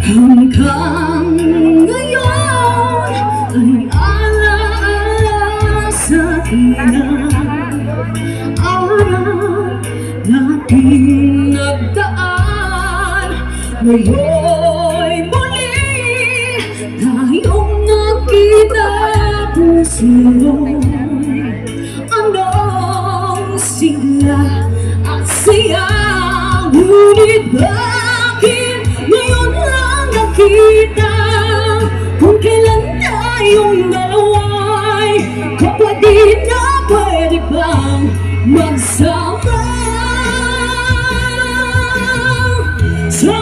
Hanggang ngayon ay alaala sa akin araw nating nagdaan. Ngayon'y muli tayong nakita. Puso'y anong sigla at saya, ngunit bakit ngayon lang nakita? Kung kailan tayong dalawa'y kapatid na